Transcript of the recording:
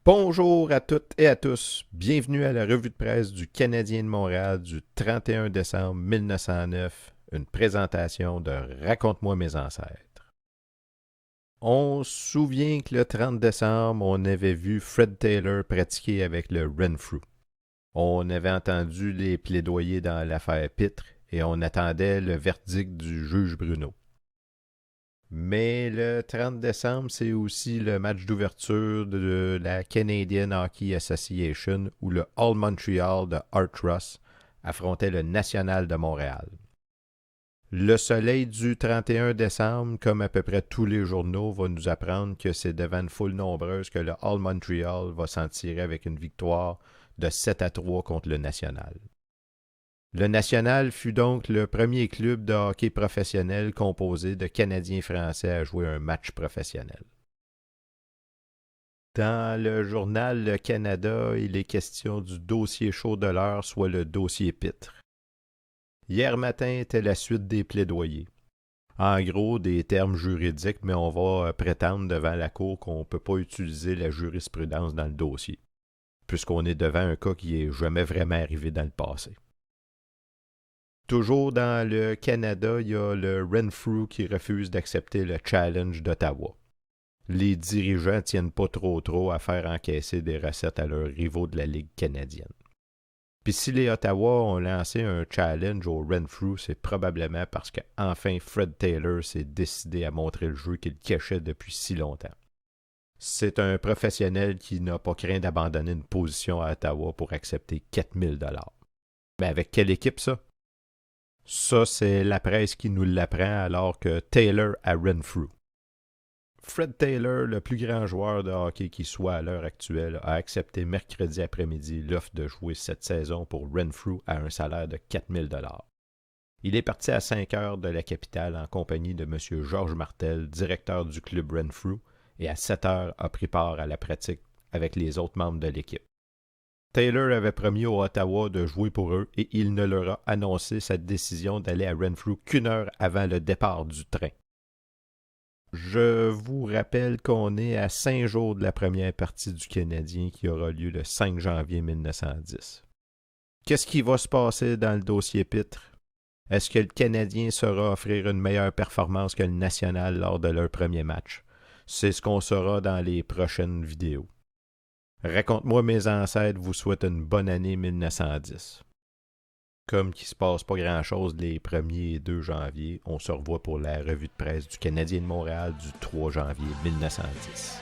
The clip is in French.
Bonjour à toutes et à tous. Bienvenue à la revue de presse du Canadien de Montréal du 31 décembre 1909, une présentation de Raconte-moi mes ancêtres. On se souvient que le 30 décembre, on avait vu Fred Taylor pratiquer avec le Renfrew. On avait entendu les plaidoyers dans l'affaire Pitre et on attendait le verdict du juge Bruno. Mais le 30 décembre, c'est aussi le match d'ouverture de la Canadian Hockey Association où le All Montreal de Art Ross affrontait le National de Montréal. Le soleil du 31 décembre, comme à peu près tous les journaux, va nous apprendre que c'est devant une foule nombreuse que le All Montreal va s'en tirer avec une victoire de 7-3 contre le National. Le National fut donc le premier club de hockey professionnel composé de Canadiens français à jouer un match professionnel. Dans le journal Le Canada, il est question du dossier chaud de l'heure, soit le dossier Pitre. Hier matin était la suite des plaidoyers. En gros, des termes juridiques, mais on va prétendre devant la Cour qu'on ne peut pas utiliser la jurisprudence dans le dossier, puisqu'on est devant un cas qui n'est jamais vraiment arrivé dans le passé. Toujours dans le Canada, il y a le Renfrew qui refuse d'accepter le challenge d'Ottawa. Les dirigeants tiennent pas trop à faire encaisser des recettes à leurs rivaux de la Ligue canadienne. Puis si les Ottawa ont lancé un challenge au Renfrew, c'est probablement parce qu'enfin Fred Taylor s'est décidé à montrer le jeu qu'il cachait depuis si longtemps. C'est un professionnel qui n'a pas craint d'abandonner une position à Ottawa pour accepter 4000 $. Mais avec quelle équipe ça? Ça, c'est la presse qui nous l'apprend alors que Taylor à Renfrew. Fred Taylor, le plus grand joueur de hockey qui soit à l'heure actuelle, a accepté mercredi après-midi l'offre de jouer cette saison pour Renfrew à un salaire de 4000 $. Il est parti à 5 heures de la capitale en compagnie de M. Georges Martel, directeur du club Renfrew, et à 7 heures a pris part à la pratique avec les autres membres de l'équipe. Taylor avait promis aux Ottawa de jouer pour eux et il ne leur a annoncé sa décision d'aller à Renfrew qu'une heure avant le départ du train. Je vous rappelle qu'on est à 5 jours de la première partie du Canadien qui aura lieu le 5 janvier 1910. Qu'est-ce qui va se passer dans le dossier Pitre? Est-ce que le Canadien saura offrir une meilleure performance que le National lors de leur premier match? C'est ce qu'on saura dans les prochaines vidéos. Raconte-moi mes ancêtres vous souhaite une bonne année 1910. Comme qu'il ne se passe pas grand-chose les 1er et 2 janvier, on se revoit pour la revue de presse du Canadien de Montréal du 3 janvier 1910.